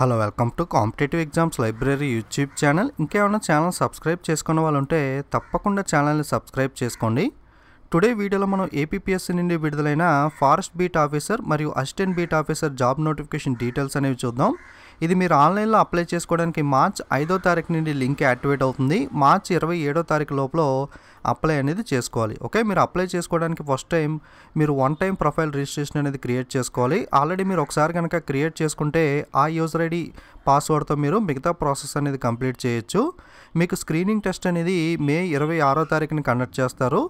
Hello welcome to competitive exams library YouTube channel. ఇంకేమైనా channel subscribe చేసుకున్న వాళ్ళు ఉంటే తప్పకుండా ఛానల్ని సబ్స్క్రైబ్ చేసుకోండి. టుడే వీడియోలో మనం ఏపీపీఎస్సీ నుండి విడుదలైన ఫారెస్ట్ బీట్ ఆఫీసర్ మరియు assistant beat officer job notification details అనేవి చూద్దాం. ఇది మీరు ఆన్లైన్లో అప్లై చేసుకోవడానికి మార్చ్ 5వ తారీఖు నుండి లింక్ యాక్టివేట్ అవుతుంది. మార్చ్ 27వ తారీఖు లోపల అప్లై అనేది చేసుకోవాలి. ఓకే, మీరు అప్లై చేసుకోవడానికి ఫస్ట్ టైం మీరు వన్ టైం ప్రొఫైల్ రిజిస్ట్రేషన్ అనేది క్రియేట్ చేసుకోవాలి. ఆల్రెడీ మీరు ఒకసారి కనుక క్రియేట్ చేసుకుంటే ఆ యూజర్ ఐడి పాస్వర్డ్తో మీరు మిగతా ప్రాసెస్ అనేది కంప్లీట్ చేయొచ్చు. మీకు స్క్రీనింగ్ టెస్ట్ అనేది మే 26వ తారీఖుని కండక్ట్ చేస్తారు.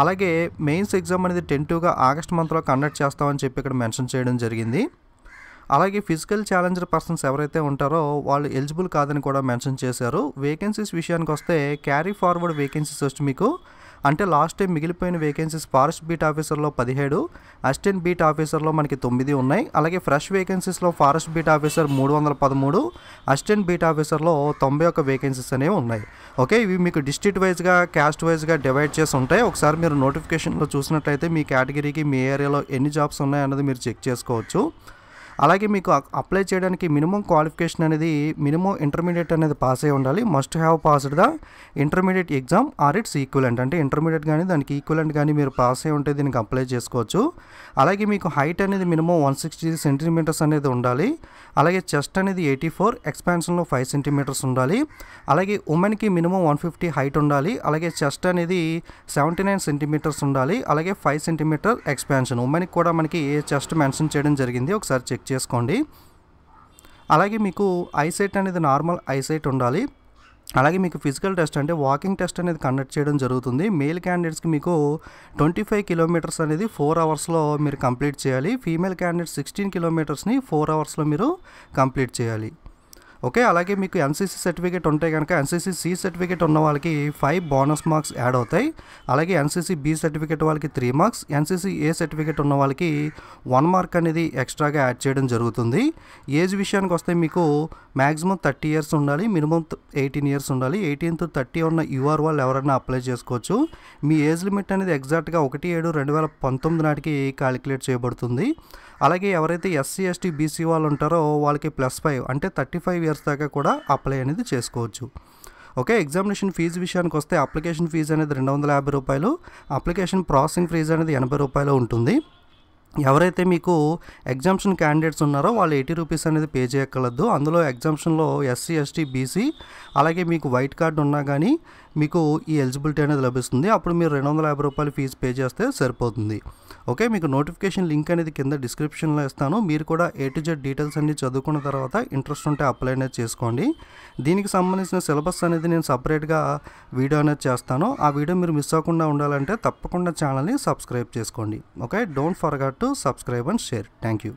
అలాగే మెయిన్స్ ఎగ్జామ్ అనేది టెంటివ్గా ఆగస్ట్ మంత్లో కండక్ట్ చేస్తామని చెప్పి ఇక్కడ మెన్షన్ చేయడం జరిగింది. అలాగే ఫిజికల్ ఛాలెంజర్ పర్సన్స్ ఎవరైతే ఉంటారో వాళ్ళు ఎలిజిబుల్ కాదని కూడా మెన్షన్ చేశారు. వేకెన్సీస్ విషయానికి వస్తే క్యారీ ఫార్వర్డ్ వేకెన్సీస్ వచ్చి మీకు అంటే లాస్ట్ టైం మిగిలిపోయిన వేకెన్సీస్ ఫారెస్ట్ బీట్ ఆఫీసర్లో 17, అసిస్టెంట్ బీట్ ఆఫీసర్లో మనకి 9 ఉన్నాయి. అలాగే ఫ్రెష్ వేకెన్సీస్లో forest beat officer 313, assistant beat ఆఫీసర్లో 91 వేకెన్సీస్ అనేవి ఉన్నాయి. ఓకే, ఇవి మీకు డిస్ట్రిక్ట్ వైజ్గా క్యాస్ట్ వైజ్గా డివైడ్ చేసి ఉంటాయి. ఒకసారి మీరు నోటిఫికేషన్లో చూసినట్లయితే మీ కేటగిరీకి మీ ఏరియాలో ఎన్ని జాబ్స్ ఉన్నాయన్నది మీరు చెక్ చేసుకోవచ్చు. అలాగే మీకు అప్లై చేయడానికి మినిమం క్వాలిఫికేషన్ అనేది మినిమం ఇంటర్మీడియట్ అనేది పాస్ అయి ఉండాలి. Must have passed the intermediate exam or its equivalent, అంటే ఇంటర్మీడియట్ కానీ దానికి ఈక్వలెంట్ కానీ మీరు పాస్ అయి ఉంటే దీనికి అప్లై చేసుకోవచ్చు. అలాగే మీకు హైట్ అనేది మినిమం 160 సెంటీమీటర్స్ అనేది ఉండాలి. అలాగే చెస్ట్ అనేది 84, ఎక్స్పాన్షన్లో 5 సెంటీమీటర్స్ ఉండాలి. అలాగే ఉమెన్కి మినిమం 150 హైట్ ఉండాలి. అలాగే చెస్ట్ అనేది 79 సెంటీమీటర్స్ ఉండాలి. అలాగే 5 సెంటీమీటర్ ఎక్స్పాన్షన్. ఉమెన్కి కూడా మనకి చెస్ట్ మెన్షన్ చేయడం జరిగింది, ఒకసారి చెక్ చేసుకోండి. అలాగే మీకు ఐసైట్ అనేది నార్మల్ ఐసైట్ ఉండాలి. అలాగే మీకు ఫిజికల్ టెస్ట్ అంటే వాకింగ్ టెస్ట్ అనేది కండక్ట్ చేయడం జరుగుతుంది. మేల్ క్యాండిడేట్స్కి మీకు 25 కిలోమీటర్స్ అనేది 4 అవర్స్లో మీరు కంప్లీట్ చేయాలి. ఫీమేల్ క్యాండిడేట్స్ 16 కిలోమీటర్స్ని 4 అవర్స్లో మీరు కంప్లీట్ చేయాలి. ఓకే, అలాగే మీకు ఎన్సీసీ సర్టిఫికేట్ ఉంటే కనుక ఎన్సీసీ సి సర్టిఫికేట్ ఉన్న వాళ్ళకి 5 బోనస్ మార్క్స్ యాడ్ అవుతాయి. అలాగే ఎన్సీసీ బి సర్టిఫికేట్ వాళ్ళకి 3 మార్క్స్, ఎన్సీసీ ఏ సర్టిఫికేట్ ఉన్న వాళ్ళకి 1 మార్క్ అనేది ఎక్స్ట్రాగా యాడ్ చేయడం జరుగుతుంది. ఏజ్ విషయానికి వస్తే మీకు మ్యాక్సిమం 30 ఇయర్స్ ఉండాలి, మినిమం 18 ఇయర్స్ ఉండాలి. 18 to 30 ఉన్న యూఆర్ వాళ్ళు ఎవరైనా అప్లై చేసుకోవచ్చు. మీ ఏజ్ లిమిట్ అనేది ఎగ్జాక్ట్గా 1/7/2019 నాటికి క్యాలిక్యులేట్ చేయబడుతుంది. అలాగే ఎవరైతే ఎస్సీ ఎస్టీ బీసీ వాళ్ళు ఉంటారో వాళ్ళకి +5 అంటే 35 ఇయర్స్ దాకా కూడా అప్లై అనేది చేసుకోవచ్చు. ఓకే, ఎగ్జామినేషన్ ఫీజు విషయానికి వస్తే అప్లికేషన్ ఫీజు అనేది 250 రూపాయలు, అప్లికేషన్ ప్రాసెసింగ్ ఫీజు అనేది 80 రూపాయలు ఉంటుంది. ఎవరైతే మీకు ఎగ్జామ్షన్ క్యాండిడేట్స్ ఉన్నారో వాళ్ళు 80 రూపీస్ అనేది పే చేయక్కర్లేదు. అందులో ఎగ్జామ్షన్లో ఎస్సీ ఎస్టీ బీసీ అలాగే మీకు వైట్ కార్డు ఉన్నా కానీ మీకు ఈ ఎలిజిబిలిటీ అనేది లభిస్తుంది. అప్పుడు మీరు 250 రూపాయలు ఫీజు పే చేస్తే సరిపోతుంది. ఓకే, మీకు నోటిఫికేషన్ లింక్ అనేది కింద డిస్క్రిప్షన్లో ఇస్తాను. మీరు కూడా A to Z డీటెయిల్స్ అన్ని చదువుకున్న తర్వాత ఇంట్రెస్ట్ ఉంటే అప్లై అనేది చేసుకోండి. దీనికి సంబంధించిన సిలబస్ అనేది నేను సపరేట్గా వీడియో అనేది చేస్తాను. ఆ వీడియో మీరు మిస్ అవ్వకుండా ఉండాలంటే తప్పకుండా ఛానల్ని సబ్స్క్రైబ్ చేసుకోండి. Okay, don't forget to subscribe and share. Thank you.